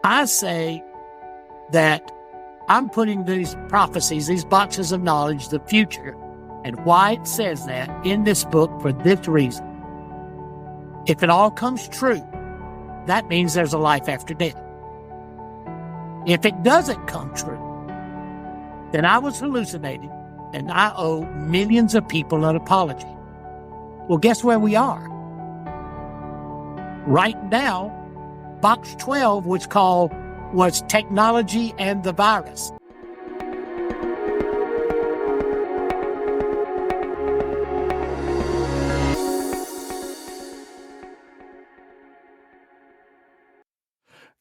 I say that I'm putting these prophecies, these boxes of knowledge, the future, and why it says that in this book for this reason. If it all comes true, that means there's a life after death. If it doesn't come true, then I was hallucinating and I owe millions of people an apology. Well, guess where we are? Right now, Box 12 was technology and the virus.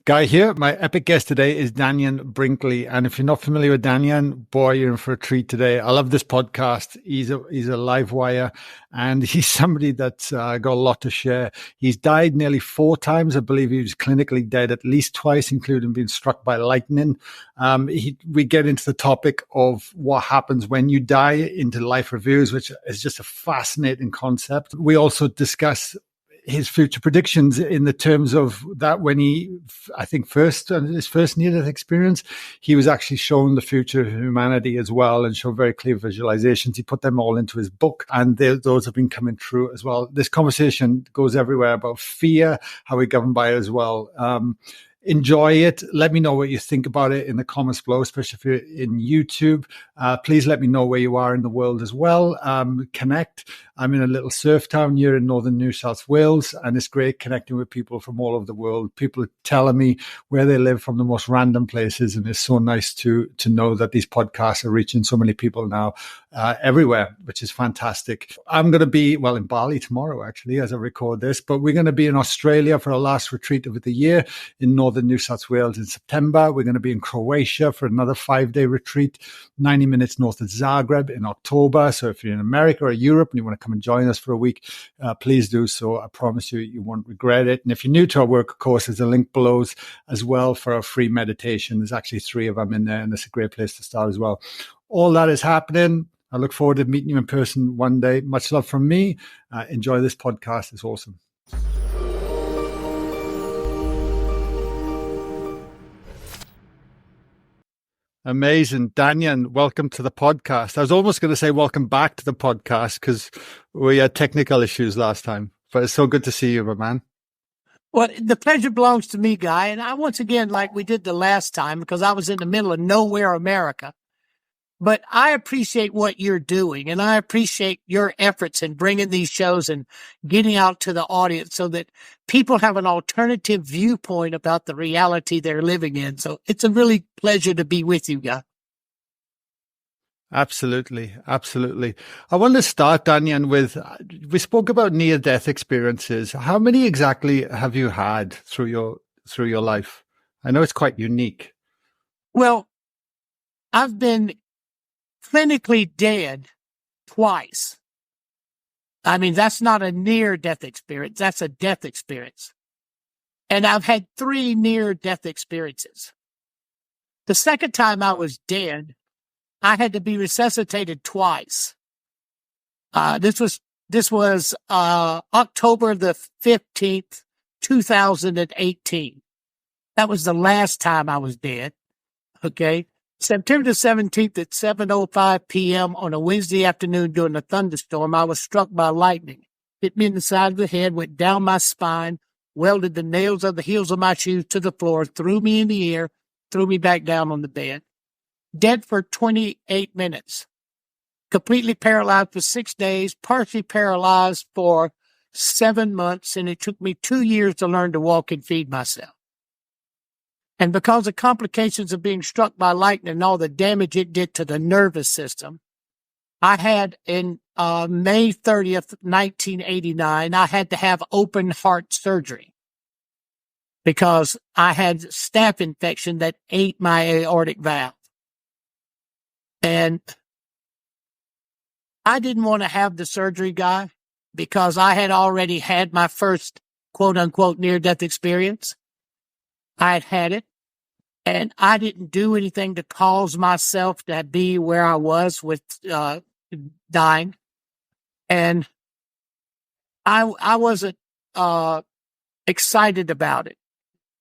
Guy here. My epic guest today is Dannion Brinkley. And if you're not familiar with Dannion, boy, you're in for a treat today. I love this podcast. He's a live wire and he's somebody that's got a lot to share. He's died nearly 4 times. I believe he was clinically dead at least twice, including being struck by lightning. We get into the topic of what happens when you die into life reviews, which is just a fascinating concept. We also discuss his future predictions in the terms of that when his first near-death experience, he was actually shown the future of humanity as well and showed very clear visualizations. He put them all into his book and those have been coming true as well. This conversation goes everywhere about fear, how we govern by it as well. Enjoy it. Let me know what you think about it in the comments below, especially if you're in YouTube. Please let me know where you are in the world as well. Connect. I'm in a little surf town here in northern New South Wales, and it's great connecting with people from all over the world. People are telling me where they live from the most random places, and it's so nice to know that these podcasts are reaching so many people now everywhere, which is fantastic. I'm going to be, in Bali tomorrow, actually, as I record this, but we're going to be in Australia for our last retreat of the year in northern New South Wales in September. We're going to be in Croatia for another 5-day retreat, 90 minutes north of Zagreb in October. So if you're in America or Europe and you want to come and join us for a week, please do so. I promise you won't regret it. And if you're new to our work, of course, there's a link below as well for our free meditation. There's actually 3 of them in there, and it's a great place to start as well. All that is happening. I look forward to meeting you in person one day. Much love from me. Enjoy this podcast. It's awesome. Amazing. Dannion, welcome to the podcast. I was almost going to say welcome back to the podcast because we had technical issues last time, but it's so good to see you, my man. Well, the pleasure belongs to me, Guy. And I, once again, like we did the last time, because I was in the middle of nowhere, America. But I appreciate what you're doing, and I appreciate your efforts in bringing these shows and getting out to the audience so that people have an alternative viewpoint about the reality they're living in. So it's a really pleasure to be with you, Guy. Absolutely. Absolutely. I want to start, Dannion, we spoke about near-death experiences. How many exactly have you had through your life? I know it's quite unique. Well, I've been clinically dead twice. I mean, that's not a near-death experience. That's a death experience. And I've had 3 near-death experiences. The second time I was dead, I had to be resuscitated twice. This was October the 15th, 2018. That was the last time I was dead. Okay. September the 17th at 7:05 p.m. on a Wednesday afternoon during a thunderstorm, I was struck by lightning. Hit me in the side of the head, went down my spine, welded the nails of the heels of my shoes to the floor, threw me in the air, threw me back down on the bed. Dead for 28 minutes. Completely paralyzed for 6 days, partially paralyzed for 7 months, and it took me 2 years to learn to walk and feed myself. And because of complications of being struck by lightning and all the damage it did to the nervous system, I had in May 30th, 1989, I had to have open heart surgery because I had staph infection that ate my aortic valve. And I didn't want to have the surgery, Guy, because I had already had my first quote-unquote near-death experience. I had had it, and I didn't do anything to cause myself to be where I was with dying. And I wasn't excited about it.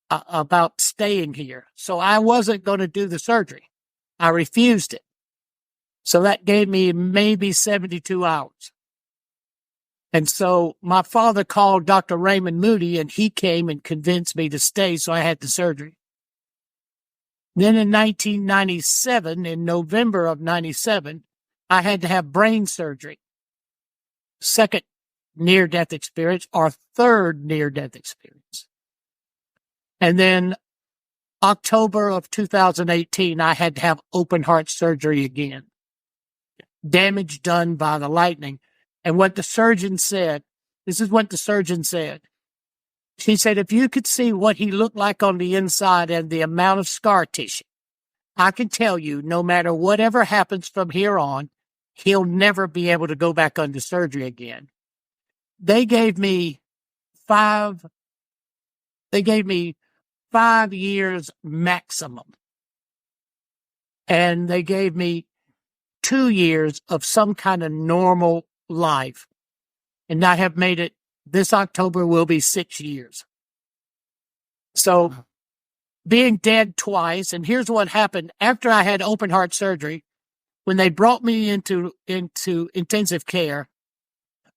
about staying here. So I wasn't going to do the surgery. I refused it. So that gave me maybe 72 hours. And so my father called Dr. Raymond Moody, and he came and convinced me to stay, so I had the surgery. Then in 1997, in November of 97, I had to have brain surgery. Second near-death experience, or third near-death experience. And then October of 2018, I had to have open heart surgery again. Damage done by the lightning. And what the surgeon said, this is what the surgeon said. She said, if you could see what he looked like on the inside and the amount of scar tissue, I can tell you, no matter whatever happens from here on, he'll never be able to go back under surgery again. They gave me 5 years maximum. And they gave me 2 years of some kind of normal life. And I have made it, this October will be 6 years. So being dead twice, and here's what happened after I had open heart surgery. When they brought me into intensive care,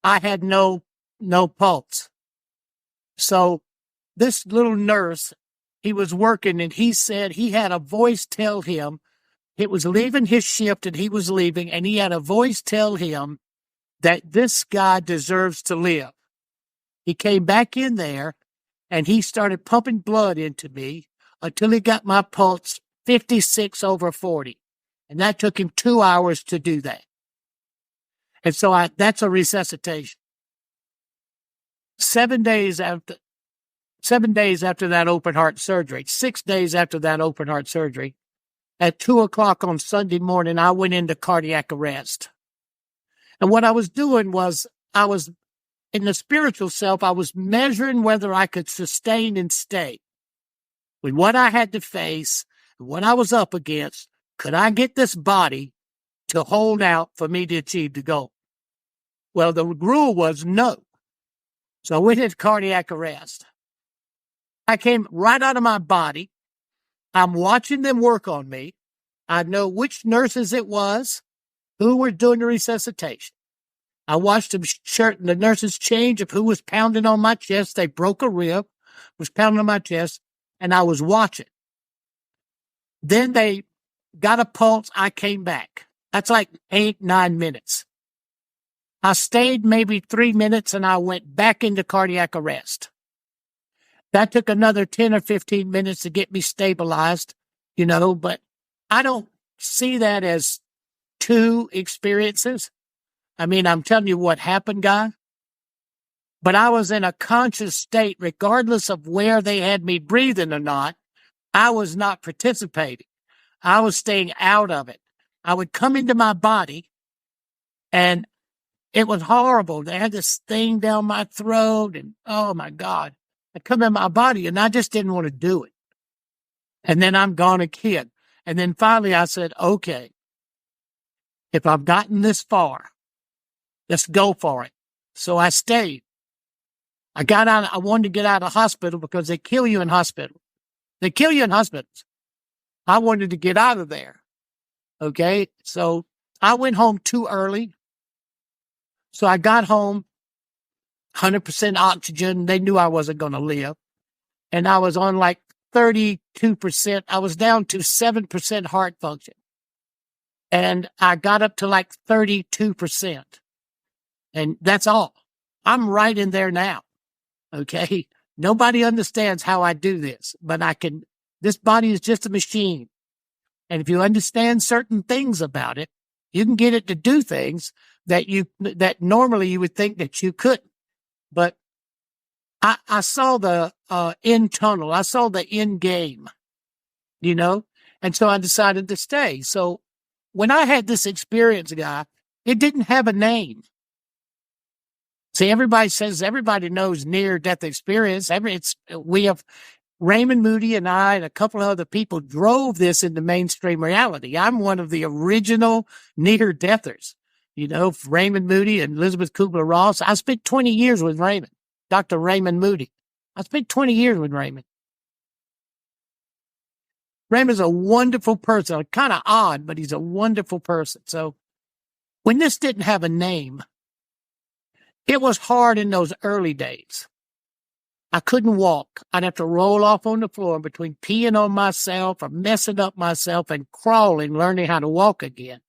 I had no pulse. So this little nurse, he was working, and he said he had a voice tell him it was leaving his shift and he was leaving, and he had a voice tell him that this guy deserves to live. He came back in there and he started pumping blood into me until he got my pulse 56/40. And that took him 2 hours to do that. And so that's a resuscitation. 7 days after that open heart surgery, 6 days after that open heart surgery, at 2:00 on Sunday morning, I went into cardiac arrest. And what I was doing was, I was in the spiritual self, I was measuring whether I could sustain and stay with what I had to face, what I was up against. Could I get this body to hold out for me to achieve the goal? Well, the rule was no. So I went into cardiac arrest. I came right out of my body. I'm watching them work on me. I know which nurses it was who were doing the resuscitation. I watched the nurses change of who was pounding on my chest. They broke a rib, was pounding on my chest, and I was watching. Then they got a pulse. I came back. That's like 8-9 minutes. I stayed maybe 3 minutes, and I went back into cardiac arrest. That took another 10 or 15 minutes to get me stabilized, but I don't see that as two experiences. I mean, I'm telling you what happened, guy. But I was in a conscious state, regardless of where they had me breathing or not. I was not participating. I was staying out of it. I would come into my body, and it was horrible. They had this thing down my throat, and oh my God. I'd come in my body, and I just didn't want to do it. And then I'm gone again. And then finally I said, okay, if I've gotten this far, let's go for it. So I stayed. I got out. I wanted to get out of hospital because they kill you in hospital. They kill you in hospitals. I wanted to get out of there. Okay. So I went home too early. So I got home, 100% oxygen. They knew I wasn't going to live. And I was on like 32%. I was down to 7% heart function. And I got up to like 32%. And that's all. I'm right in there now. Okay. Nobody understands how I do this, but this body is just a machine. And if you understand certain things about it, you can get it to do things that normally you would think that you couldn't. But I saw the end tunnel. I saw the end game, and so I decided to stay. So when I had this experience, guy, it didn't have a name. See, everybody knows near-death experience. We have Raymond Moody and I and a couple of other people drove this into mainstream reality. I'm one of the original near-deathers. Raymond Moody and Elizabeth Kubler-Ross. I spent 20 years with Raymond, Dr. Raymond Moody. I spent 20 years with Raymond. Raymond's a wonderful person, kind of odd, but he's a wonderful person. So when this didn't have a name, it was hard in those early days. I couldn't walk. I'd have to roll off on the floor between peeing on myself or messing up myself and crawling, learning how to walk again.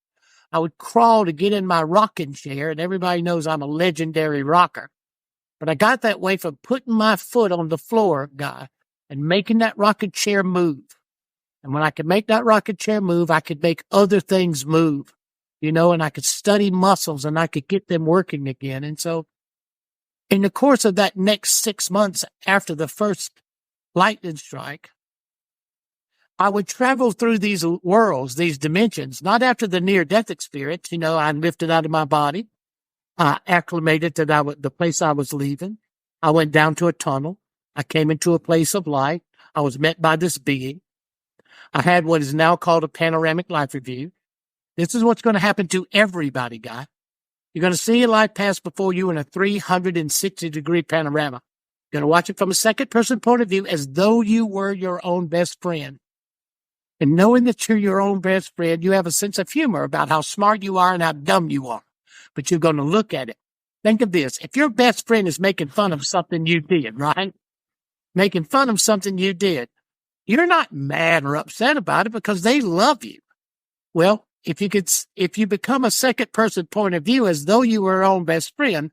I would crawl to get in my rocking chair, and everybody knows I'm a legendary rocker. But I got that way from putting my foot on the floor, guy, and making that rocking chair move. And when I could make that rocking chair move, I could make other things move, and I could study muscles and I could get them working again. And so in the course of that next 6 months after the first lightning strike, I would travel through these worlds, these dimensions, not after the near-death experience. I lifted out of my body. I acclimated to the place I was leaving. I went down to a tunnel. I came into a place of light. I was met by this being. I had what is now called a panoramic life review. This is what's going to happen to everybody, guy. You're going to see your life pass before you in a 360-degree panorama. You're going to watch it from a second-person point of view as though you were your own best friend. And knowing that you're your own best friend, you have a sense of humor about how smart you are and how dumb you are. But you're going to look at it. Think of this. If your best friend is making fun of something you did, right? Making fun of something you did, you're not mad or upset about it because they love you. Well, if you become a second person point of view as though you were your own best friend,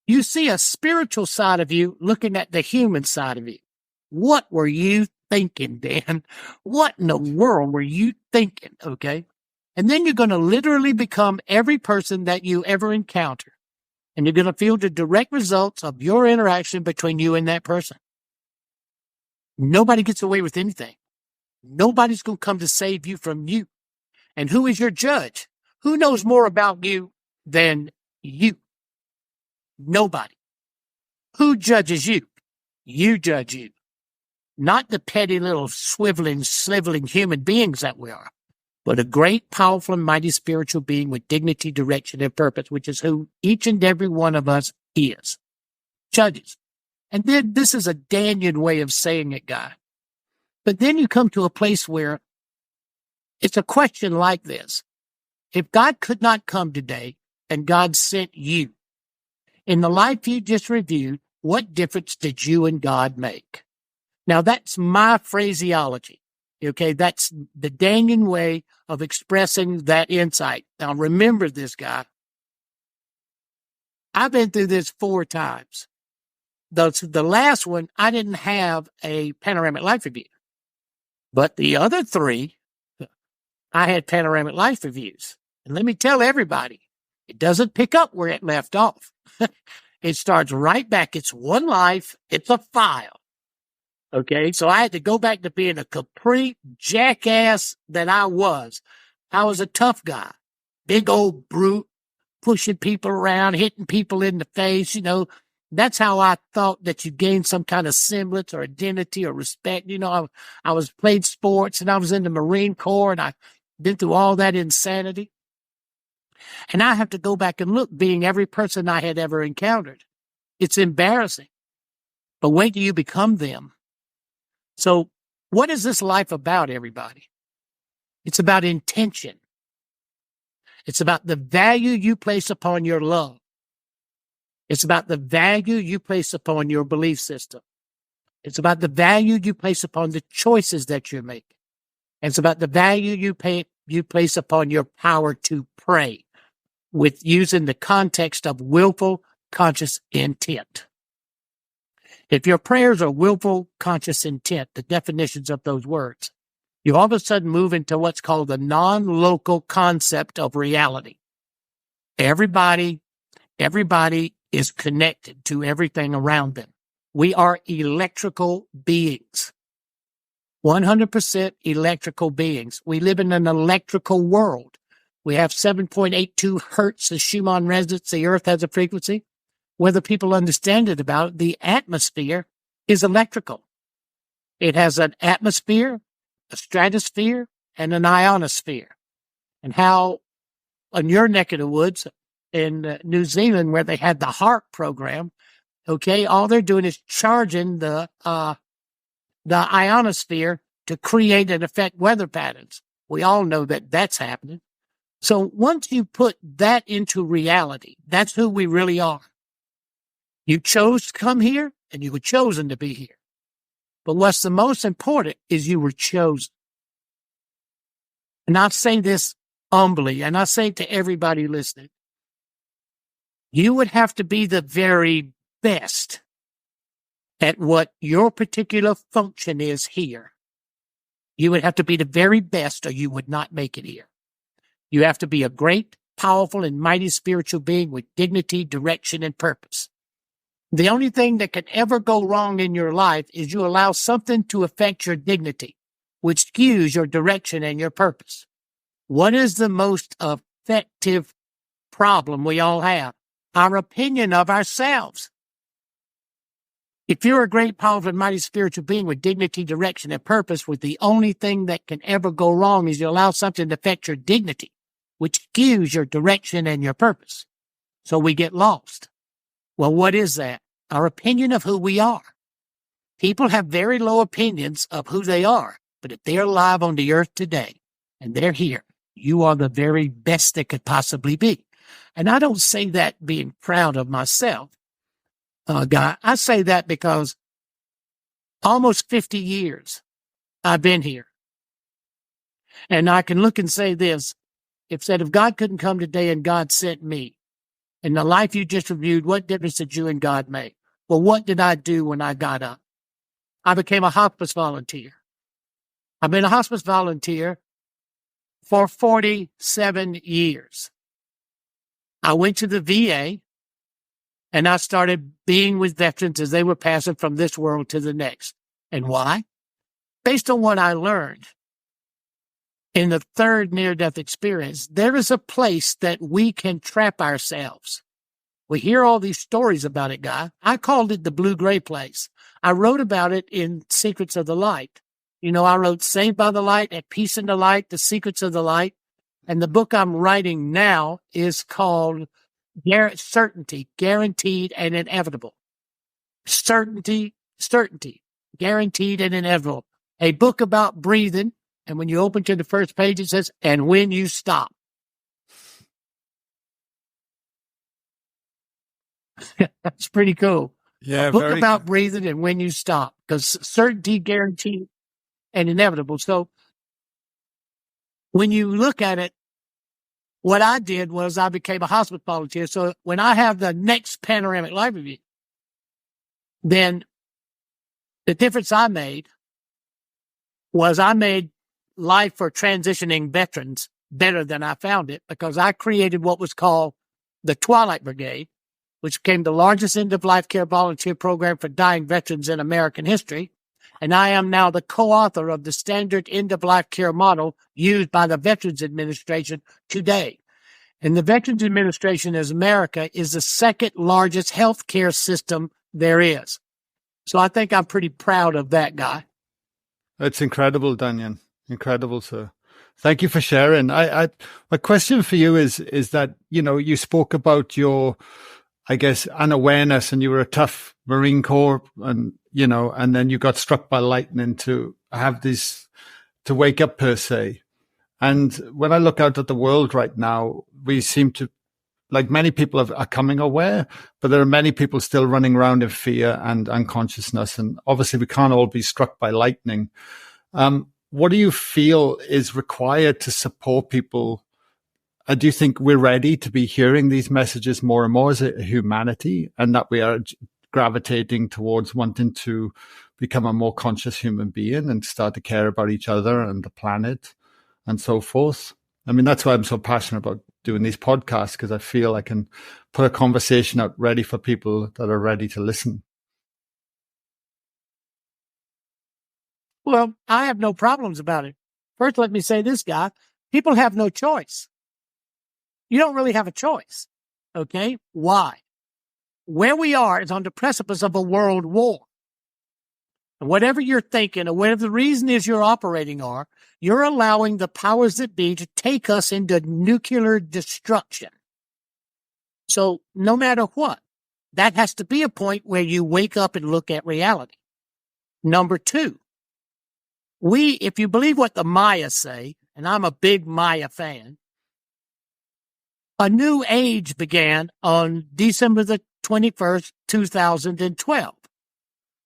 you see a spiritual side of you looking at the human side of you. What were you thinking, Dan? What in the world were you thinking? Okay. And then you're going to literally become every person that you ever encounter. And you're going to feel the direct results of your interaction between you and that person. Nobody gets away with anything. Nobody's going to come to save you from you. And who is your judge? Who knows more about you than you? Nobody. Who judges you? You judge you. Not the petty little sniveling human beings that we are, but a great, powerful, and mighty spiritual being with dignity, direction, and purpose, which is who each and every one of us is. Judges. And then this is a Danian way of saying it, guy. But then you come to a place where it's a question like this. If God could not come today and God sent you, in the life you just reviewed, what difference did you and God make? Now, that's my phraseology. Okay, that's the Danian way of expressing that insight. Now, remember this, guy. I've been through this 4 times. The last one, I didn't have a panoramic life review. But the other 3, I had panoramic life reviews. And let me tell everybody, it doesn't pick up where it left off. It starts right back. It's one life. It's a file. Okay, so I had to go back to being a complete jackass that I was. I was a tough guy, big old brute, pushing people around, hitting people in the face. That's how I thought that you gained some kind of semblance or identity or respect. I was played sports and I was in the Marine Corps and I've been through all that insanity. And I have to go back and look, being every person I had ever encountered. It's embarrassing. But wait till you become them. So what is this life about, everybody? It's about intention. It's about the value you place upon your love. It's about the value you place upon your belief system. It's about the value you place upon the choices that you're making. It's about the value you place upon your power to pray with using the context of willful, conscious intent. If your prayers are willful, conscious intent, the definitions of those words, you all of a sudden move into what's called the non-local concept of reality. Everybody is connected to everything around them. We are electrical beings. 100% electrical beings. We live in an electrical world. We have 7.82 hertz of Schumann resonance. The earth has a frequency. Whether people understand it about it, the atmosphere is electrical. It has an atmosphere, a stratosphere, and an ionosphere. And how on your neck of the woods in New Zealand, where they had the HARP program, okay, all they're doing is charging the ionosphere to create and affect weather patterns. We all know that that's happening. So once you put that into reality, that's who we really are. You chose to come here and you were chosen to be here. But what's the most important is you were chosen. And I say this humbly, and I say to everybody listening, you would have to be the very best at what your particular function is here. You would have to be the very best or you would not make it here. You have to be a great, powerful, and mighty spiritual being with dignity, direction, and purpose. The only thing that can ever go wrong in your life is you allow something to affect your dignity, which skews your direction and your purpose. What is the most effective problem we all have? Our opinion of ourselves. If you're a great, powerful, and mighty spiritual being with dignity, direction, and purpose, with the only thing that can ever go wrong is you allow something to affect your dignity, which skews your direction and your purpose. So we get lost. Well, what is that? Our opinion of who we are. People have very low opinions of who they are, but if they're alive on the earth today and they're here, you are the very best that could possibly be. And I don't say that being proud of myself, Guy. I say that because almost 50 years I've been here. And I can look and say this, if God couldn't come today and God sent me, in the life you just reviewed, what difference did you and God make? Well, what did I do when I got up? I became a hospice volunteer. I've been a hospice volunteer for 47 years. I went to the VA and I started being with veterans as they were passing from this world to the next. And why? Based on what I learned in the third near-death experience, there is a place that we can trap ourselves. We hear all these stories about it, Guy. I called it the blue-gray place. I wrote about it in Secrets of the Light. I wrote Saved by the Light, At Peace in the Light, The Secrets of the Light. And the book I'm writing now is called Certainty, Guaranteed and Inevitable. Certainty, guaranteed and inevitable. A book about breathing. And when you open to the first page, it says, and when you stop. That's pretty cool. Yeah, a book about breathing and when you stop, because certainty, guaranteed, and inevitable. So when you look at it, what I did was I became a hospice volunteer. So when I have the next panoramic life review, then the difference I made was I made life for transitioning veterans better than I found it, because I created what was called the Twilight Brigade, which became the largest end-of-life care volunteer program for dying veterans in American history. And I am now the co-author of the standard end-of-life care model used by the Veterans Administration today. And the Veterans Administration in America is the second largest health care system there is. So I think I'm pretty proud of that, Guy. It's incredible, Danyan. Incredible, sir. Thank you for sharing. My question for you is that, you spoke about your, I guess, unawareness, and you were a tough Marine Corps, and, and then you got struck by lightning to have this, to wake up per se. And when I look out at the world right now, we seem to, like many people are coming aware, but there are many people still running around in fear and unconsciousness. And obviously we can't all be struck by lightning. What do you feel is required to support people? Do you think we're ready to be hearing these messages more and more as a humanity, and that we are gravitating towards wanting to become a more conscious human being and start to care about each other and the planet and so forth? I mean, that's why I'm so passionate about doing these podcasts, because I feel I can put a conversation out ready for people that are ready to listen. Well, I have no problems about it. First, let me say this, Guy. People have no choice. You don't really have a choice. Okay? Why? Where we are is on the precipice of a world war. And whatever you're thinking, or whatever the reason is you're operating on, you're allowing the powers that be to take us into nuclear destruction. So no matter what, that has to be a point where you wake up and look at reality. Number two, if you believe what the Maya say, and I'm a big Maya fan, a new age began on December the 21st, 2012.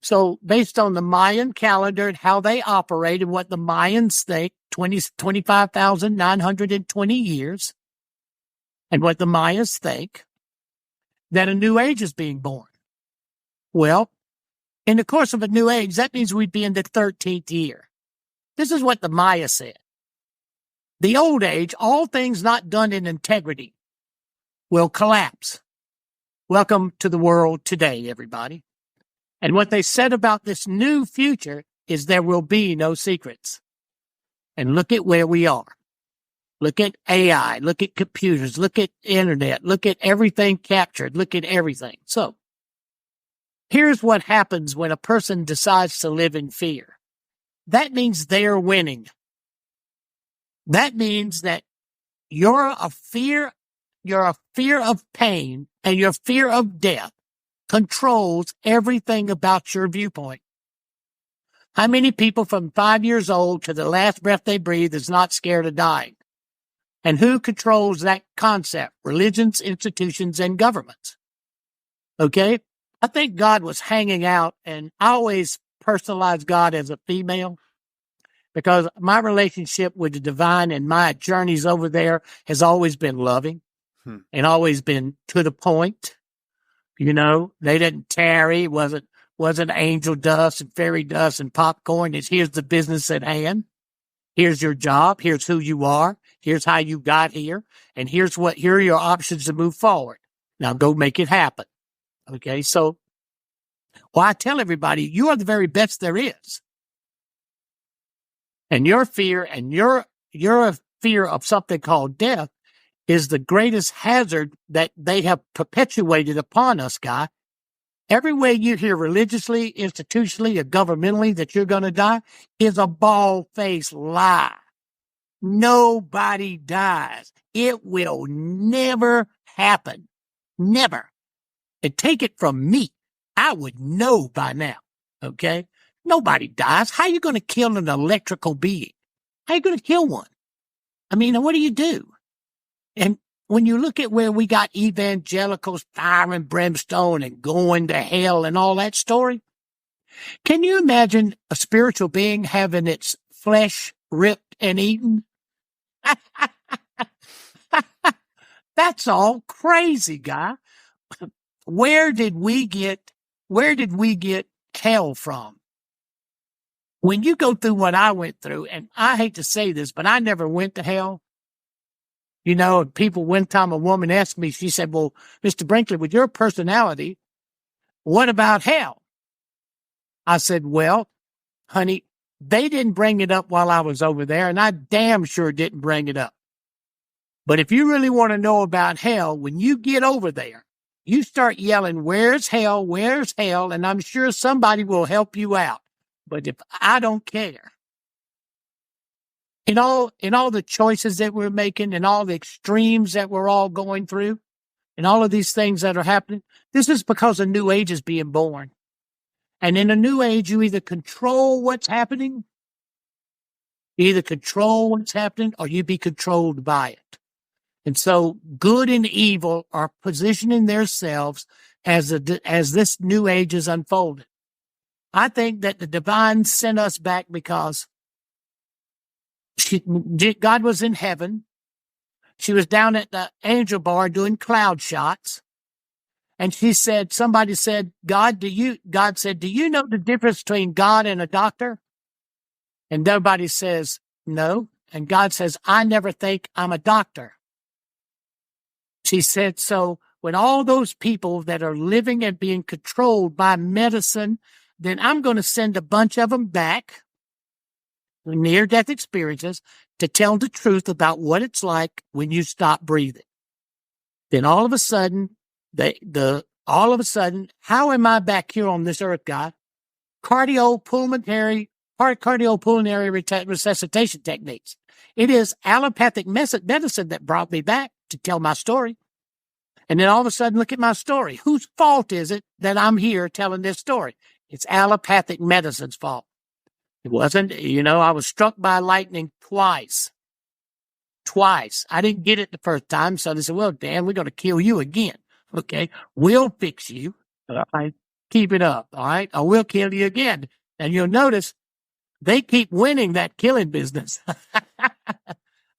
So based on the Mayan calendar and how they operate and what the Mayans think, 25,920 years, and what the Mayas think, that a new age is being born. Well, in the course of a new age, that means we'd be in the 13th year. This is what the Maya said. The old age, all things not done in integrity, will collapse. Welcome to the world today, everybody. And what they said about this new future is there will be no secrets. And look at where we are. Look at AI, look at computers, look at internet, look at everything captured, look at everything. So here's what happens when a person decides to live in fear. That means they're winning. That means that your fear of pain and your fear of death controls everything about your viewpoint. How many people from 5 years old to the last breath they breathe is not scared of dying? And who controls that concept? Religions, institutions, and governments. Okay? I think God was hanging out, and I always personalize God as a female because my relationship with the divine and my journeys over there has always been loving and always been to the point. You know, they didn't tarry, wasn't angel dust and fairy dust and popcorn. It's here's the business at hand. Here's your job. Here's who you are. Here's how you got here. And here are your options to move forward. Now go make it happen. Okay. So, I tell everybody, you are the very best there is. And your fear and your fear of something called death is the greatest hazard that they have perpetuated upon us, Guy. Every way you hear religiously, institutionally, or governmentally that you're going to die is a bald-faced lie. Nobody dies. It will never happen. Never. And take it from me. I would know by now. Okay? Nobody dies. How are you going to kill an electrical being? How are you going to kill one? I mean, what do you do? And when you look at where we got evangelicals, fire and brimstone and going to hell and all that story, can you imagine a spiritual being having its flesh ripped and eaten? That's all crazy, Guy. Where did we get hell from? When you go through what I went through, and I hate to say this, but I never went to hell. You know, one time a woman asked me, she said, well, Mr. Brinkley, with your personality, what about hell? I said, well, honey, they didn't bring it up while I was over there, and I damn sure didn't bring it up. But if you really want to know about hell, when you get over there, you start yelling, where's hell? Where's hell? And I'm sure somebody will help you out. But if I don't care. In all the choices that we're making and all the extremes that we're all going through and all of these things that are happening, this is because a new age is being born. And in a new age, you either control what's happening, or you be controlled by it. And so good and evil are positioning themselves as this new age is unfolding. I think that the divine sent us back because God was in heaven. She was down at the angel bar doing cloud shots. And somebody said, God said, do you know the difference between God and a doctor? And everybody says, no. And God says, I never think I'm a doctor. She said, so when all those people that are living and being controlled by medicine, then I'm going to send a bunch of them back, near-death experiences, to tell the truth about what it's like when you stop breathing. Then all of a sudden, how am I back here on this earth, God? Cardiopulmonary resuscitation techniques. It is allopathic medicine that brought me back to tell my story. And then all of a sudden, look at my story. Whose fault is it that I'm here telling this story? It's allopathic medicine's fault. It wasn't, I was struck by lightning twice. Twice. I didn't get it the first time, so they said, well, Dan, we're going to kill you again. Okay, we'll fix you. All right, keep it up. All right, or we'll kill you again. And you'll notice they keep winning that killing business.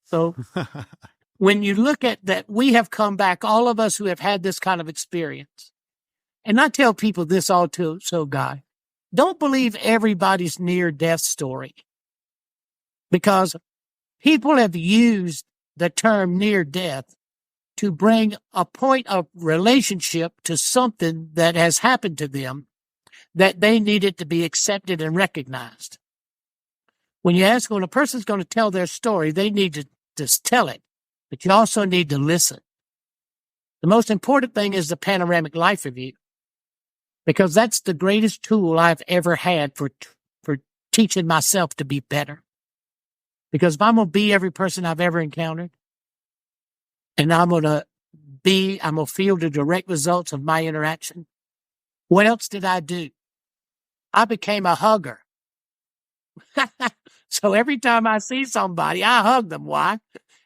So when you look at that, we have come back, all of us who have had this kind of experience. And I tell people this all too, so Guy, don't believe everybody's near-death story, because people have used the term near-death to bring a point of relationship to something that has happened to them that they needed to be accepted and recognized. When a person's going to tell their story, they need to just tell it, but you also need to listen. The most important thing is the panoramic life review, because that's the greatest tool I've ever had for teaching myself to be better. Because if I'm going to be every person I've ever encountered, and I'm going to feel the direct results of my interaction, what else did I do? I became a hugger. So every time I see somebody, I hug them. Why?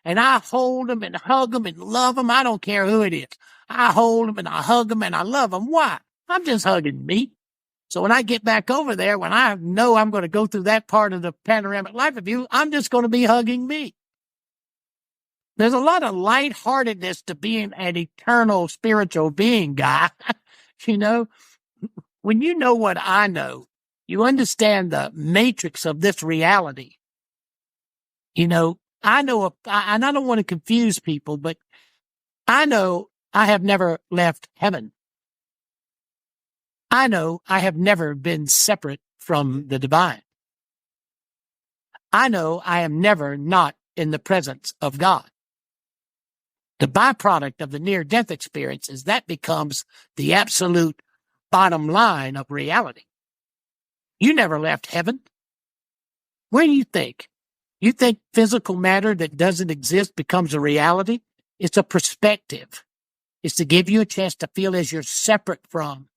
And I hold them and hug them and love them. I don't care who it is. I hold them and I hug them and I love them. Why? I'm just hugging me. So when I get back over there, when I know I'm going to go through that part of the panoramic life review, I'm just going to be hugging me. There's a lot of lightheartedness to being an eternal spiritual being, Guy. When you know what I know, you understand the matrix of this reality. I know, and I don't want to confuse people, but I know I have never left heaven. I know I have never been separate from the divine. I know I am never not in the presence of God. The byproduct of the near-death experience is that becomes the absolute bottom line of reality. You never left heaven. Where do you think? You think physical matter that doesn't exist becomes a reality? It's a perspective. It's to give you a chance to feel as you're separate from.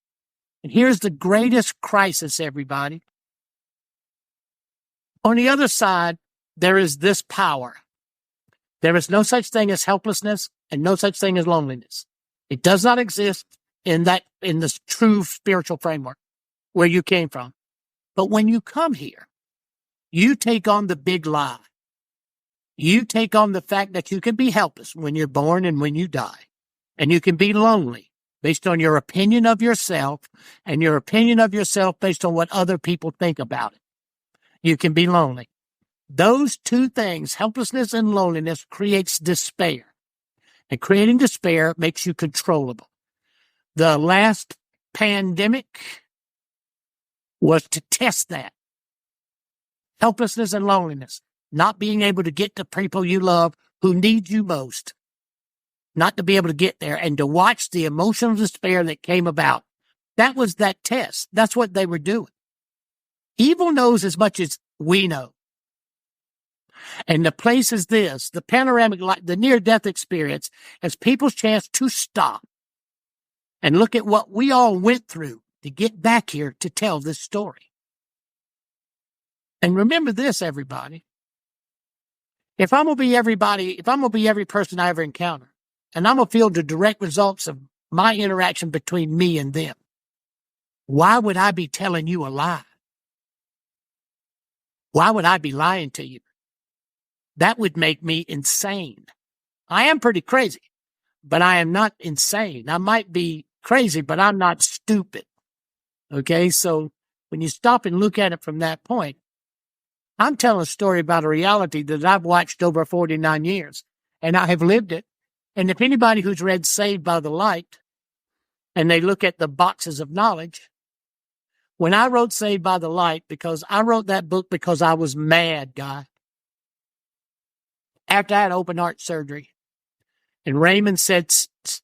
And here's the greatest crisis, everybody. On the other side, there is this power. There is no such thing as helplessness and no such thing as loneliness. It does not exist in this true spiritual framework where you came from. But when you come here, you take on the big lie. You take on the fact that you can be helpless when you're born and when you die. And you can be lonely based on your opinion of yourself and your opinion of yourself based on what other people think about it. You can be lonely. Those two things, helplessness and loneliness, creates despair. And creating despair makes you controllable. The last pandemic was to test that. Helplessness and loneliness. Not being able to get to people you love who need you most. Not to be able to get there and to watch the emotional despair that came about. That was that test. That's what they were doing. Evil knows as much as we know. And the place is this, the panoramic, the near-death experience, as people's chance to stop and look at what we all went through to get back here to tell this story. And remember this, everybody. If I'm going to be every person I ever encounter, and I'm going to feel the direct results of my interaction between me and them, why would I be telling you a lie? Why would I be lying to you? That would make me insane. I am pretty crazy, but I am not insane. I might be crazy, but I'm not stupid. Okay, so when you stop and look at it from that point, I'm telling a story about a reality that I've watched over 49 years, and I have lived it. And if anybody who's read Saved by the Light, and they look at the boxes of knowledge, when I wrote Saved by the Light, because I wrote that book because I was mad, Guy. After I had open heart surgery, and Raymond said,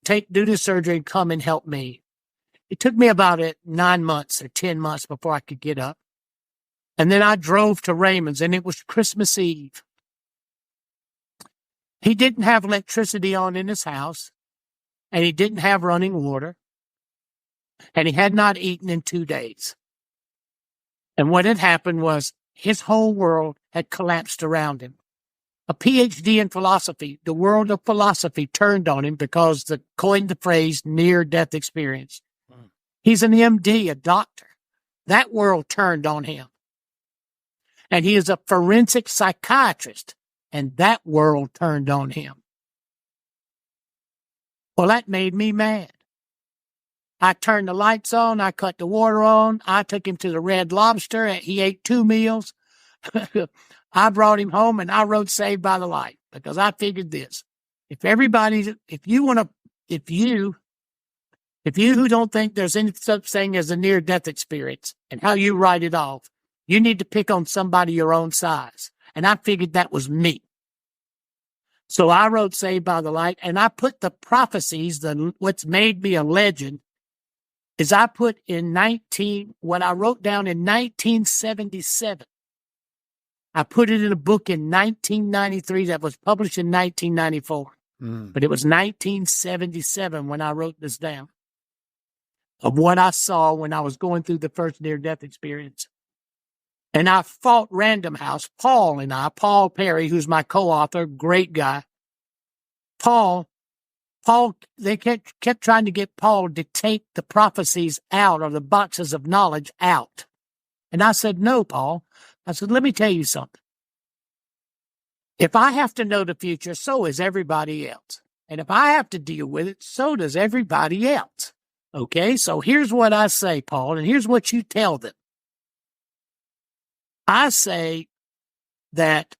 do the surgery and come and help me. It took me about 9 months or 10 months before I could get up. And then I drove to Raymond's, and it was Christmas Eve. He didn't have electricity on in his house, and he didn't have running water, and he had not eaten in 2 days. And what had happened was his whole world had collapsed around him. A PhD in philosophy, the world of philosophy turned on him because they coined the phrase near-death experience. He's an MD, a doctor. That world turned on him. And he is a forensic psychiatrist, and that world turned on him. Well, that made me mad. I turned the lights on. I cut the water on. I took him to the Red Lobster. He ate 2 meals. I brought him home, and I wrote Saved by the Light because I figured this. If you who don't think there's any such thing as a near-death experience and how you write it off, you need to pick on somebody your own size. And I figured that was me. So I wrote Saved by the Light, and I put the prophecies, what's made me a legend, is I put what I wrote down in 1977. I put it in a book in 1993 that was published in 1994. But it was 1977 when I wrote this down of what I saw when I was going through the first near-death experience. And I fought Random House, Paul Perry, who's my co-author, great guy. Paul, they kept trying to get Paul to take the prophecies out, or the boxes of knowledge out. And I said, no, Paul. I said, let me tell you something. If I have to know the future, so is everybody else. And if I have to deal with it, so does everybody else. Okay, so here's what I say, Paul, and here's what you tell them. I say that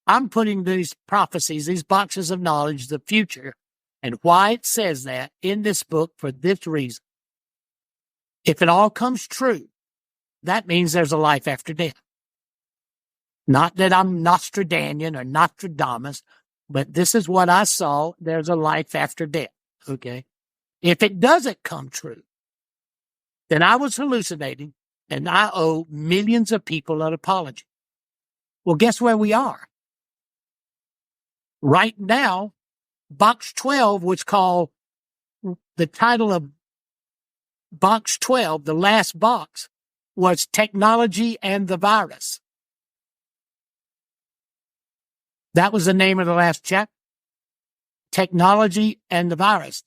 I'm putting these prophecies, these boxes of knowledge, the future, and why it says that in this book for this reason. If it all comes true, that means there's a life after death. Not that I'm Nostradanian or Nostradamus, but this is what I saw. There's a life after death. Okay. If it doesn't come true, then I was hallucinating and I owe millions of people an apology. Well, guess where we are? Right now, Box 12 was called, the title of Box 12, the last box, was Technology and the Virus. That was the name of the last chapter. Technology and the Virus.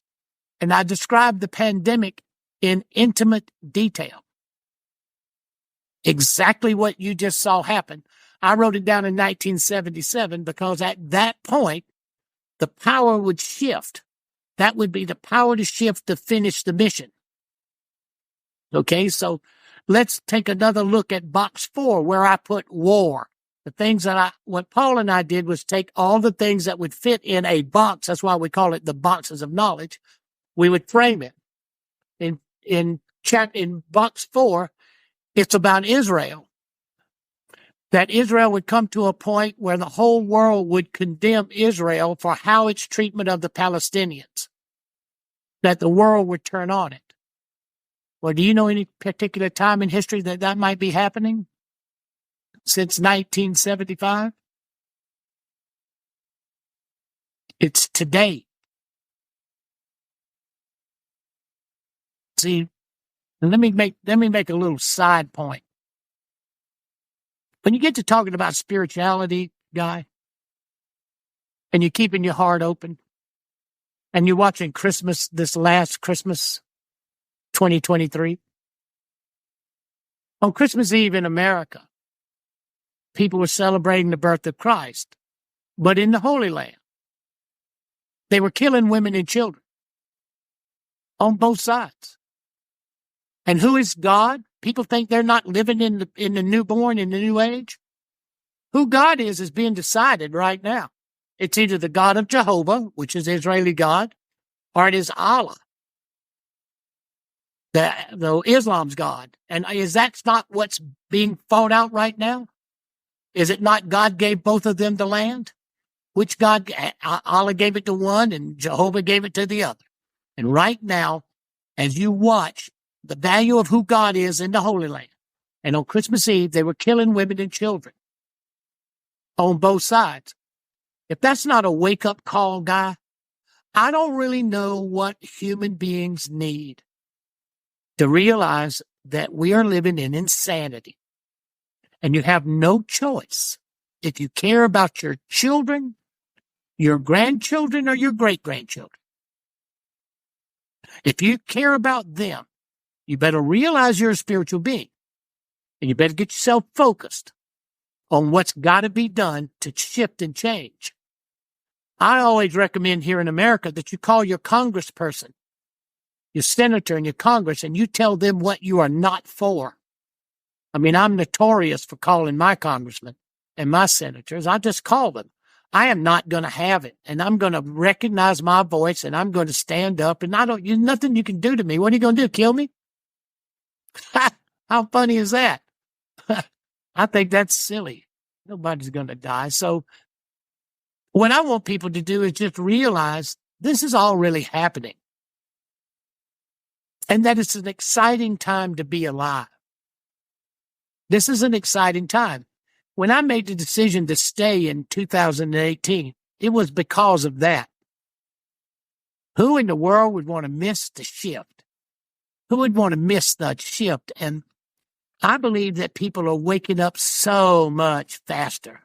And I described the pandemic in intimate detail. Exactly what you just saw happen. I wrote it down in 1977 because at that point, the power would shift. That would be the power to shift to finish the mission. Okay, so let's take another look at Box 4, where I put war. The things what Paul and I did was take all the things that would fit in a box. That's why we call it the boxes of knowledge. We would frame it. In Box 4, it's about Israel. That Israel would come to a point where the whole world would condemn Israel for how its treatment of the Palestinians. That the world would turn on it. Well, do you know any particular time in history that might be happening? Since 1975? It's today. See, let me make a little side point. When you get to talking about spirituality, Guy, and you're keeping your heart open, and you're watching Christmas, this last Christmas, 2023, on Christmas Eve in America, people were celebrating the birth of Christ. But in the Holy Land, they were killing women and children on both sides. And who is God? People think they're not living in the newborn, in the new age. Who God is being decided right now. It's either the God of Jehovah, which is Israeli God, or it is Allah, the Islam's God. And is that not what's being fought out right now? Is it not God gave both of them the land? Which God, Allah gave it to one and Jehovah gave it to the other. And right now, as you watch the value of who God is in the Holy Land, and on Christmas Eve, they were killing women and children on both sides. If that's not a wake-up call, Guy, I don't really know what human beings need to realize that we are living in insanity. And you have no choice. If you care about your children, your grandchildren, or your great-grandchildren, if you care about them, you better realize you're a spiritual being. And you better get yourself focused on what's got to be done to shift and change. I always recommend here in America that you call your congressperson, your senator and your Congress, and you tell them what you are not for. I mean, I'm notorious for calling my congressmen and my senators. I just call them. I am not going to have it, and I'm going to recognize my voice, and I'm going to stand up, and nothing you can do to me. What are you going to do, kill me? How funny is that? I think that's silly. Nobody's going to die. So what I want people to do is just realize this is all really happening, and that it's an exciting time to be alive. This is an exciting time. When I made the decision to stay in 2018, it was because of that. Who in the world would want to miss the shift? Who would want to miss the shift? And I believe that people are waking up so much faster.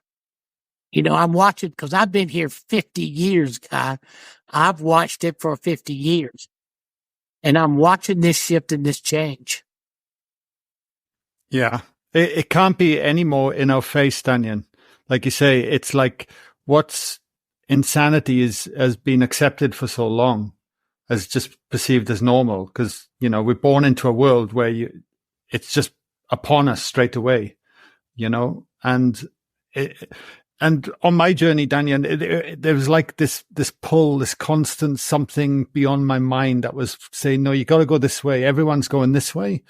You know, I'm watching because I've been here 50 years, Guy. I've watched it for 50 years. And I'm watching this shift and this change. Yeah. It can't be any more in our face, Daniel. Like you say, it's like what's insanity has been accepted for so long as just perceived as normal. Because, you know, we're born into a world where it's just upon us straight away, you know. And on my journey, Daniel, there was like this pull, this constant something beyond my mind that was saying, no, you got to go this way. Everyone's going this way,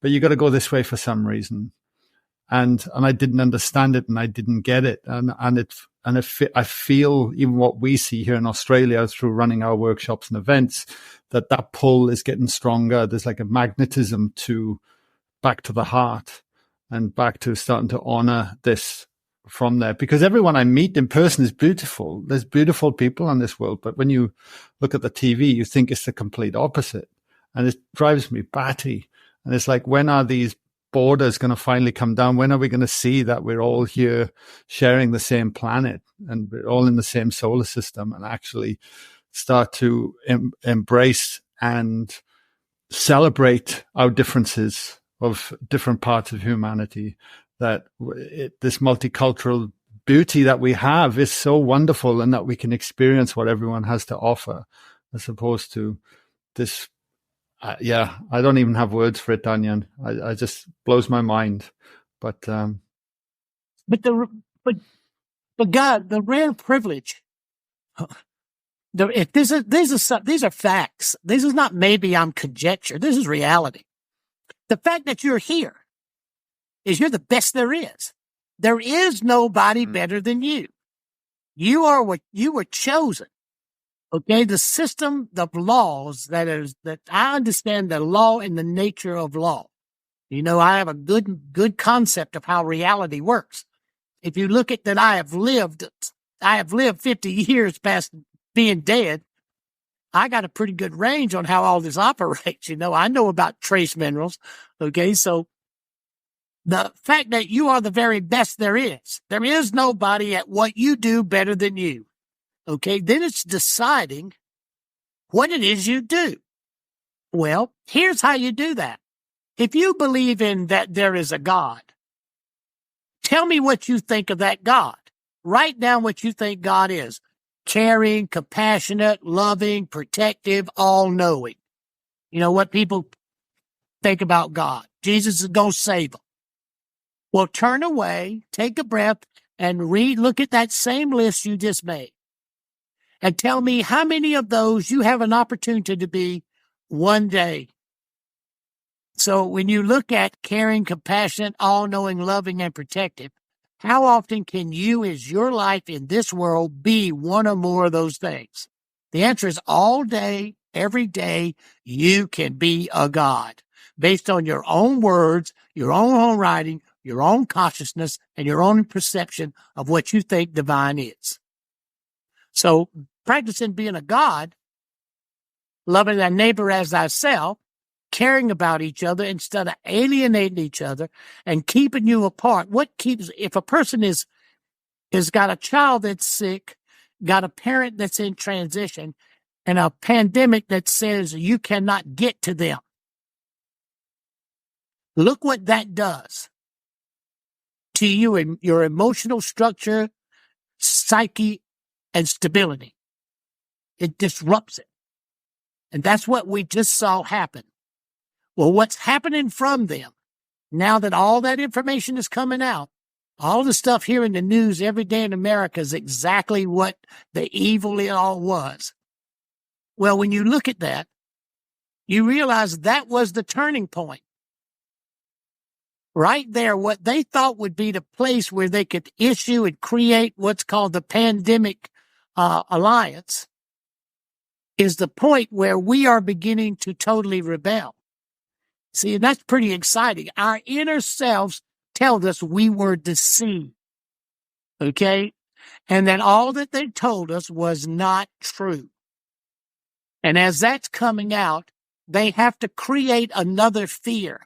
but you got to go this way for some reason. And I didn't understand it, and I didn't get it, I feel even what we see here in Australia through running our workshops and events, that pull is getting stronger. There's like a magnetism back to the heart and back to starting to honor this from there, because everyone I meet in person is beautiful. There's beautiful people in this world, but when you look at the TV, you think it's the complete opposite, and it drives me batty. And it's like, when are these borders going to finally come down? When are we going to see that we're all here sharing the same planet and we're all in the same solar system, and actually start to embrace and celebrate our differences of different parts of humanity? That this multicultural beauty that we have is so wonderful, and that we can experience what everyone has to offer, as opposed to this. I don't even have words for it, Daniel. I just blows my mind. But God, the rare privilege. These are facts. This is not maybe I'm conjecture. This is reality. The fact that you're here is you're the best there is. There is nobody better than you. You were chosen. Okay, the system of laws that I understand the law and the nature of law. You know, I have a good concept of how reality works. If you look at that, I have lived 50 years past being dead. I got a pretty good range on how all this operates. You know, I know about trace minerals. Okay, so the fact that you are the very best there is nobody at what you do better than you. Okay, then it's deciding what it is you do. Well, here's how you do that. If you believe in that there is a God, tell me what you think of that God. Write down what you think God is. Caring, compassionate, loving, protective, all-knowing. You know what people think about God. Jesus is going to save them. Well, turn away, take a breath, and look at that same list you just made. And tell me how many of those you have an opportunity to be one day. So when you look at caring, compassionate, all-knowing, loving, and protective, how often can you, as your life in this world, be one or more of those things? The answer is all day, every day, you can be a God based on your own words, your own writing, your own consciousness, and your own perception of what you think divine is. So practicing being a God, loving thy neighbor as thyself, caring about each other instead of alienating each other and keeping you apart. If a person is got a child that's sick, got a parent that's in transition, and a pandemic that says you cannot get to them. Look what that does to you and your emotional structure, psyche, and stability. It disrupts it. And that's what we just saw happen. Well, what's happening from them, now that all that information is coming out, all the stuff here in the news every day in America is exactly what the evil it all was. Well, when you look at that, you realize that was the turning point. Right there, what they thought would be the place where they could issue and create what's called the Pandemic Alliance is the point where we are beginning to totally rebel. See, and that's pretty exciting. Our inner selves tell us we were deceived, okay? And that all that they told us was not true. And as that's coming out, they have to create another fear.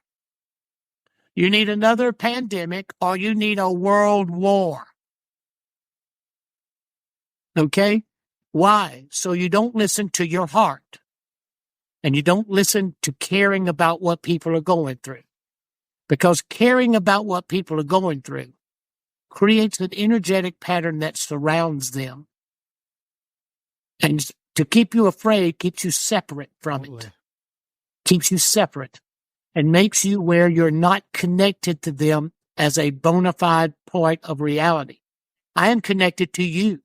You need another pandemic or you need a world war. Okay? Why? So you don't listen to your heart. And you don't listen to caring about what people are going through. Because caring about what people are going through creates an energetic pattern that surrounds them. And to keep you afraid keeps you separate from it. Keeps you separate and makes you where you're not connected to them as a bona fide point of reality. I am connected to you.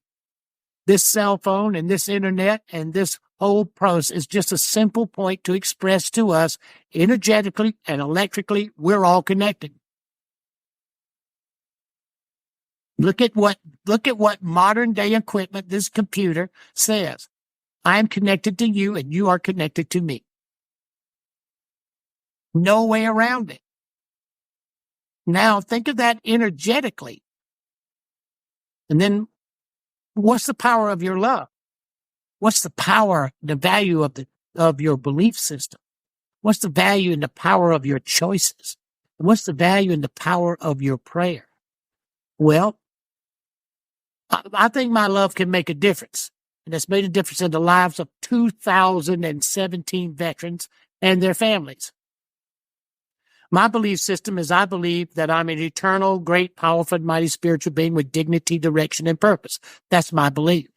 This cell phone and this internet and this whole process is just a simple point to express to us energetically and electrically, we're all connected. Look at what modern day equipment, this computer says. I am connected to you and you are connected to me. No way around it. Now think of that energetically. And then what's the power of your love? What's the power, the value of your belief system? What's the value and the power of your choices? What's the value and the power of your prayer? Well, I think my love can make a difference. And it's made a difference in the lives of 2,017 veterans and their families. My belief system is I believe that I'm an eternal, great, powerful, and mighty spiritual being with dignity, direction, and purpose. That's my belief.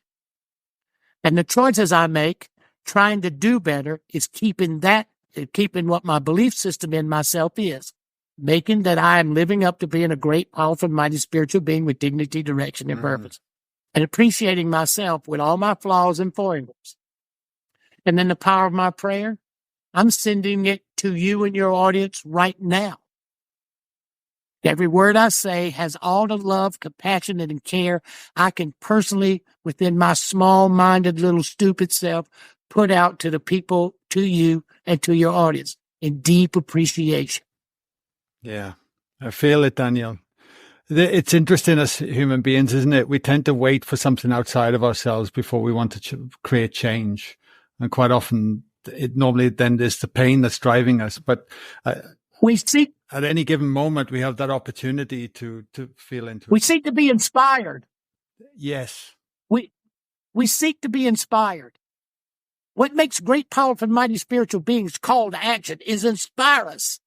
And the choices I make, trying to do better, is keeping what my belief system in myself is. Making that I am living up to being a great, powerful, mighty spiritual being with dignity, direction, and purpose. And appreciating myself with all my flaws and foibles. And then the power of my prayer, I'm sending it to you and your audience right now. Every word I say has all the love, compassion, and care I can personally, within my small-minded little stupid self, put out to the people, to you, and to your audience in deep appreciation. Yeah, I feel it, Daniel. It's interesting as human beings, isn't it? We tend to wait for something outside of ourselves before we want to create change. And quite often, it normally then is the pain that's driving us. But we seek at any given moment, we have that opportunity to feel into it. We seek to be inspired. Yes. We seek to be inspired. What makes great, powerful, and mighty spiritual beings call to action is inspire us,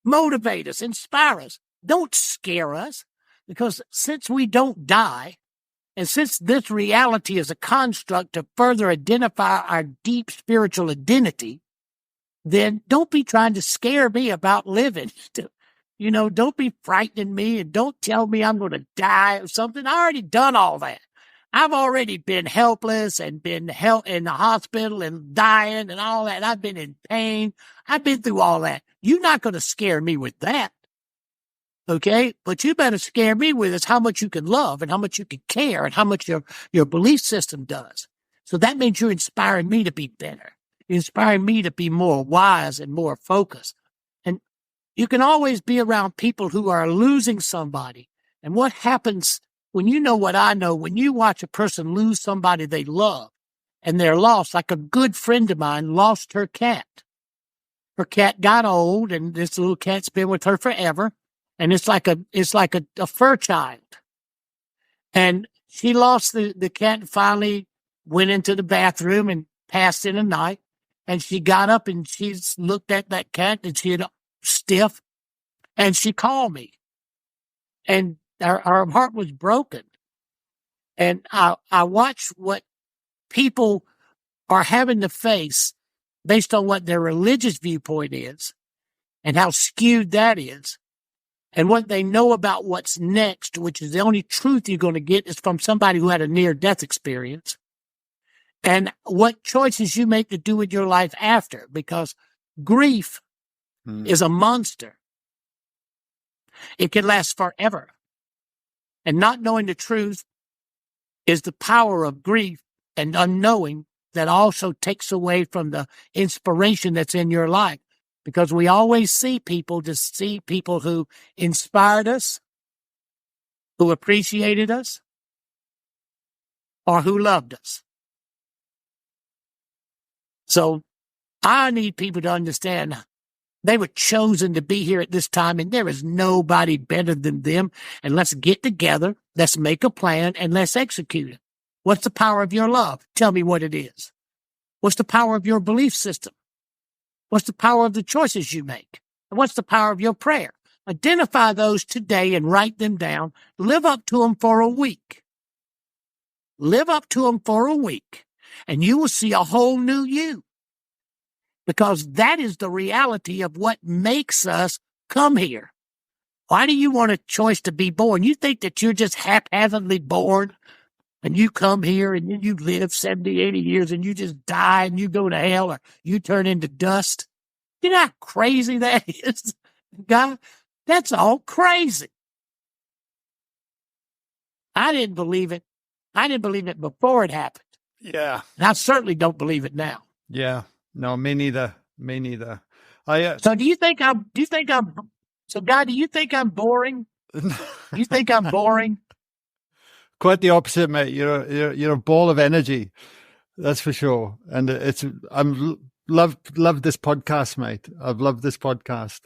motivate us, inspire us. Don't scare us, because since we don't die, and since this reality is a construct to further identify our deep spiritual identity, then don't be trying to scare me about living. Don't be frightening me and don't tell me I'm going to die or something. I already done all that. I've already been helpless and been in the hospital and dying and all that. I've been in pain. I've been through all that. You're not going to scare me with that. Okay? But you better scare me with is how much you can love and how much you can care and how much your belief system does. So that means you're inspiring me to be better. You're inspiring me to be more wise and more focused. And you can always be around people who are losing somebody. And what happens when you know what I know, when you watch a person lose somebody they love and they're lost, like a good friend of mine lost her cat. her cat got old, and this little cat's been with her forever, and it's like a fur child. And she lost the cat and finally went into the bathroom and passed in the night. And she got up and she looked at that cat and she had stiff, and she called me. And our heart was broken. And I watched what people are having to face based on what their religious viewpoint is and how skewed that is, and what they know about what's next, which is the only truth you're going to get is from somebody who had a near-death experience, and what choices you make to do with your life after, because grief is a monster. It can last forever. And not knowing the truth is the power of grief and unknowing that also takes away from the inspiration that's in your life. Because we always see people who inspired us, who appreciated us, or who loved us. So I need people to understand they were chosen to be here at this time, and there is nobody better than them. And let's get together, let's make a plan, and let's execute it. What's the power of your love? Tell me what it is. What's the power of your belief system? What's the power of the choices you make? And what's the power of your prayer? Identify those today and write them down. Live up to them for a week. Live up to them for a week, and you will see a whole new you. Because that is the reality of what makes us come here. Why do you want a choice to be born? You think that you're just haphazardly born and you come here and then you live 70, 80 years and you just die and you go to hell or you turn into dust? You know how crazy that is, God? That's all crazy. I didn't believe it. I didn't believe it before it happened. Yeah. And I certainly don't believe it now. Yeah. No, me neither. Me neither. So do you think I'm boring? Do you think I'm boring? Quite the opposite, mate. You're a ball of energy. That's for sure. And love this podcast, mate. I've loved this podcast.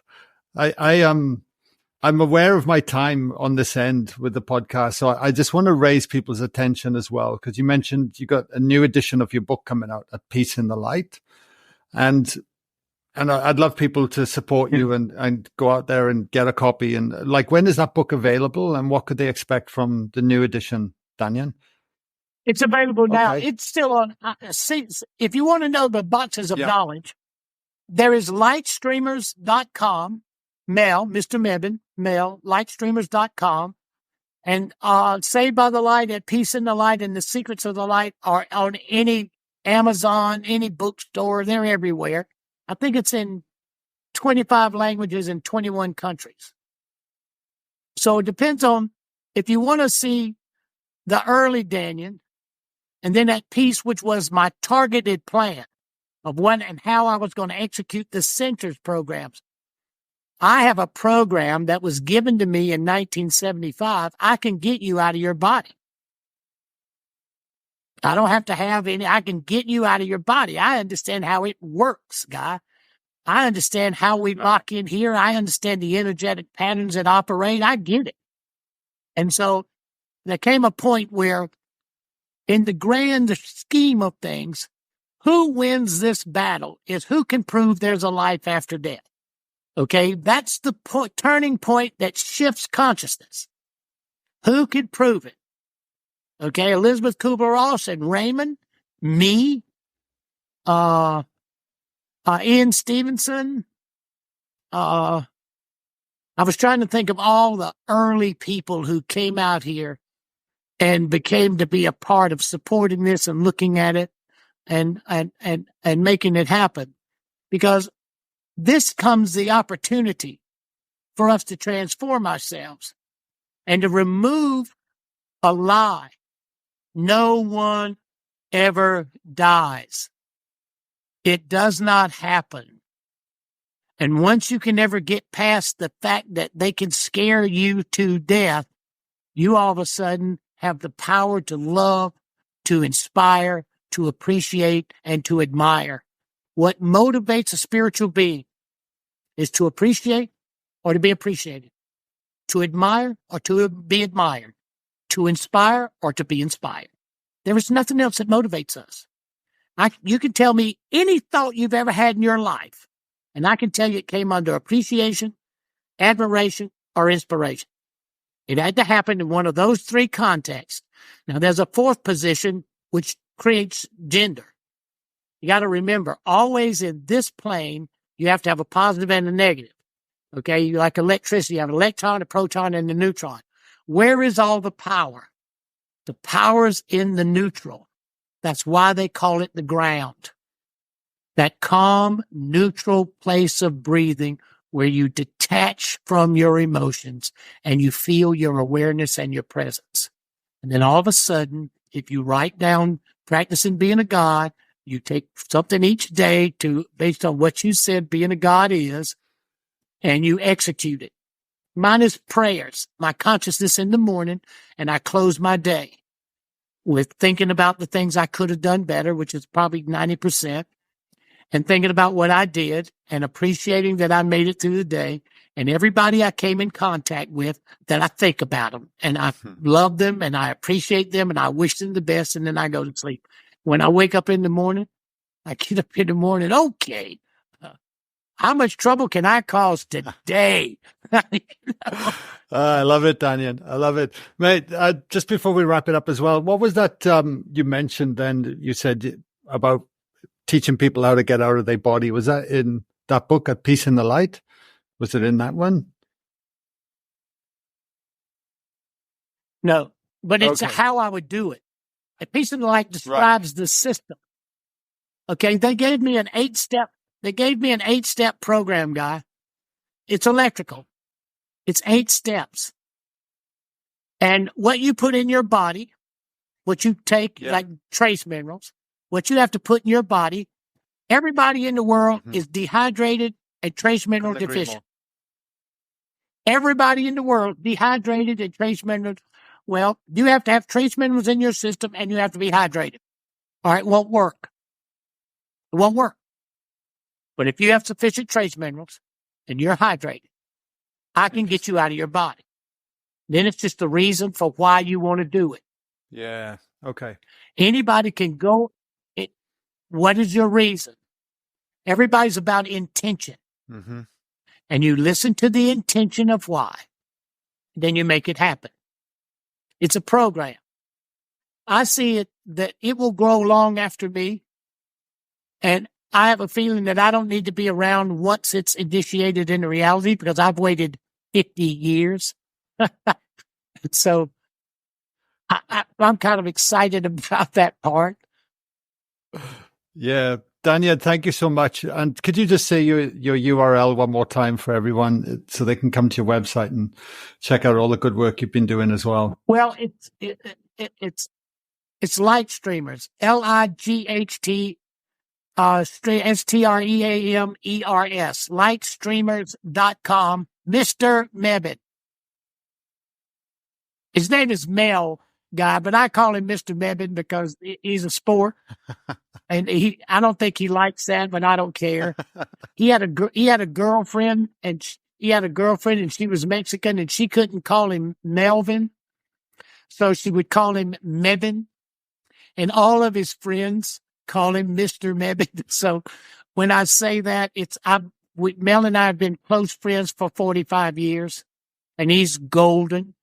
I'm aware of my time on this end with the podcast. So I just want to raise people's attention as well, because you mentioned you got a new edition of your book coming out, At Peace in the Light. And I'd love people to support you and go out there and get a copy. And like, when is that book available and what could they expect from the new edition, Danyan? It's available now. Okay. It's still on. If you want to know the boxes of knowledge, there is lightstreamers.com, Mel, Mr. Mebane, Mel, lightstreamers.com. And Saved by the Light, At Peace in the Light, and The Secrets of the Light are on any Amazon, any bookstore. They're everywhere. I think it's in 25 languages in 21 countries. So it depends on if you want to see the early Danyan, and then At Peace, which was my targeted plan of when and how I was going to execute the Centers programs. I have a program that was given to me in 1975. I can get you out of your body. I don't have to have any. I can get you out of your body. I understand how it works, guy. I understand how we lock in here. I understand the energetic patterns that operate. I get it. And so there came a point where, in the grand scheme of things, who wins this battle is who can prove there's a life after death. Okay? That's the turning point that shifts consciousness. Who can prove it? Okay, Elizabeth Kubler-Ross and Raymond, me, Ian Stevenson. I was trying to think of all the early people who came out here and became to be a part of supporting this and looking at it and making it happen. Because this comes the opportunity for us to transform ourselves and to remove a lie. No one ever dies. It does not happen. And once you can never get past the fact that they can scare you to death, you all of a sudden have the power to love, to inspire, to appreciate, and to admire. What motivates a spiritual being is to appreciate or to be appreciated, to admire or to be admired, to inspire or to be inspired. There is nothing else that motivates us. You can tell me any thought you've ever had in your life, and I can tell you it came under appreciation, admiration, or inspiration. It had to happen in one of those three contexts. Now, there's a fourth position which creates gender. You got to remember, always in this plane, you have to have a positive and a negative. Okay, like electricity, you have an electron, a proton, and a neutron. Where is all the power? The power's in the neutral. That's why they call it the ground. That calm, neutral place of breathing where you detach from your emotions and you feel your awareness and your presence. And then all of a sudden, if you write down practicing being a God, you take something each day based on what you said being a God is, and you execute it. Mine is prayers, my consciousness in the morning, and I close my day with thinking about the things I could have done better, which is probably 90%, and thinking about what I did and appreciating that I made it through the day, and everybody I came in contact with, that I think about them, and I love them, and I appreciate them, and I wish them the best, and then I go to sleep. When I wake up in the morning, I get up in the morning, okay, how much trouble can I cause today? I love it, Danyan. I love it. Mate, just before we wrap it up as well, what was that you mentioned then? You said about teaching people how to get out of their body. Was that in that book, At Peace in the Light? Was it in that one? No, but it's Okay. how I would do it. At Peace in the Light describes the system. Okay, they gave me an 8-step program, guy. It's electrical. It's 8 steps. And what you put in your body, what you take, like trace minerals, what you have to put in your body, everybody in the world is dehydrated and trace mineral deficient. Everybody in the world dehydrated and trace minerals. Well, you have to have trace minerals in your system and you have to be hydrated. All right, it won't work. It won't work. But if you have sufficient trace minerals and you're hydrated, I can get you out of your body. Then it's just the reason for why you want to do it. Yeah. Okay. Anybody can go. What is your reason? Everybody's about intention. Mm-hmm. And you listen to the intention of why. Then you make it happen. It's a program. I see it that it will grow long after me. And I have a feeling that I don't need to be around once it's initiated into reality because I've waited 50 years. So I'm kind of excited about that part. Yeah. Danyan, thank you so much. And could you just say your URL one more time for everyone so they can come to your website and check out all the good work you've been doing as well? Well, it's Light Streamers, LIGHT, STREAMERS, lightstreamers.com, Mr. Mebane. His name is Mel, guy, but I call him Mr. Mebane because he's a sport. And I don't think he likes that, but I don't care. He had a girlfriend and she was Mexican and she couldn't call him Melvin. So she would call him Mebane, and all of his friends call him Mr. Mebane. So when I say that, Mel and I have been close friends for 45 years, and he's golden.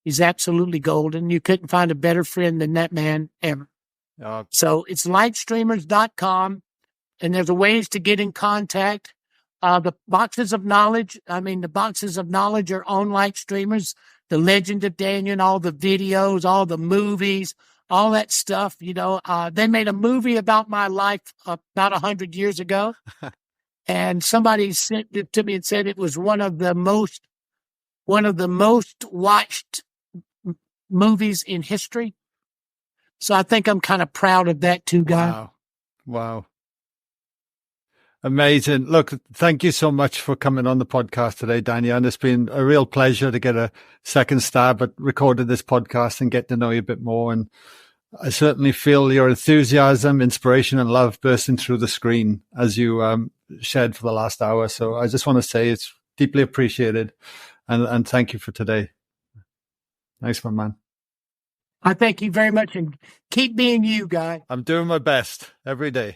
He's absolutely golden. You couldn't find a better friend than that man ever. So it's lightstreamers.com, and there's a ways to get in contact. The boxes of knowledge are on Light Streamers. The Legend of Danyan, all the videos, all the movies, all that stuff. They made a movie about my life about 100 years ago, and somebody sent it to me and said it was one of the most watched movies in history. So I think I'm kind of proud of that too, guy. Wow. Amazing. Look, thank you so much for coming on the podcast today, Danyan. It's been a real pleasure to get a second stab at recording this podcast and get to know you a bit more. And I certainly feel your enthusiasm, inspiration, and love bursting through the screen as you shared for the last hour. So I just want to say it's deeply appreciated, and thank you for today. Nice one, man. I thank you very much, and keep being you, Guy. I'm doing my best every day.